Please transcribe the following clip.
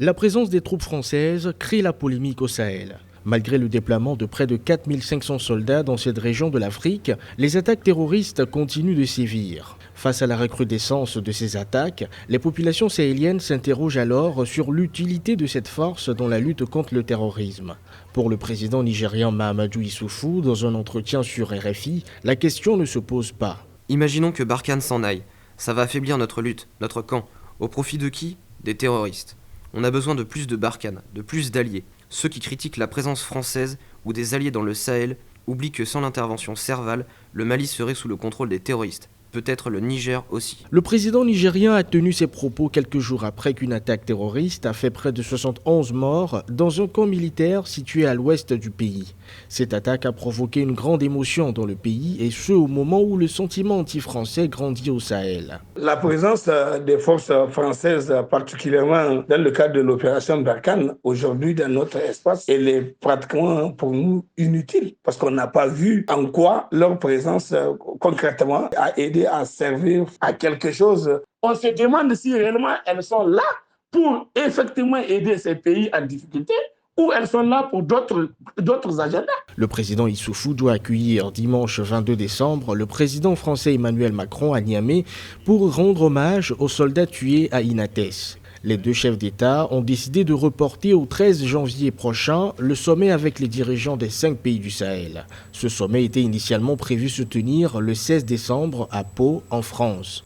La présence des troupes françaises crée la polémique au Sahel. Malgré le déploiement de près de 4500 soldats dans cette région de l'Afrique, les attaques terroristes continuent de sévir. Face à la recrudescence de ces attaques, les populations sahéliennes s'interrogent alors sur l'utilité de cette force dans la lutte contre le terrorisme. Pour le président nigérian Mahamadou Issoufou, dans un entretien sur RFI, la question ne se pose pas. Imaginons que Barkhane s'en aille. Ça va affaiblir notre lutte, notre camp. Au profit de qui ? Des terroristes. On a besoin de plus de Barkhane, de plus d'alliés. Ceux qui critiquent la présence française ou des alliés dans le Sahel oublient que sans l'intervention Serval, le Mali serait sous le contrôle des terroristes. Peut-être le Niger aussi. Le président nigérien a tenu ses propos quelques jours après qu'une attaque terroriste a fait près de 71 morts dans un camp militaire situé à l'ouest du pays. Cette attaque a provoqué une grande émotion dans le pays et ce au moment où le sentiment anti-français grandit au Sahel. La présence des forces françaises, particulièrement dans le cadre de l'opération Barkhane, aujourd'hui dans notre espace, elle est pratiquement pour nous inutile parce qu'on n'a pas vu en quoi leur présence concrètement a aidé à servir à quelque chose. On se demande si réellement elles sont là pour effectivement aider ces pays en difficulté ou elles sont là pour d'autres agendas. Le président Issoufou doit accueillir dimanche 22 décembre le président français Emmanuel Macron à Niamey pour rendre hommage aux soldats tués à Inates. Les deux chefs d'État ont décidé de reporter au 13 janvier prochain le sommet avec les dirigeants des 5 pays du Sahel. Ce sommet était initialement prévu se tenir le 16 décembre à Pau, en France.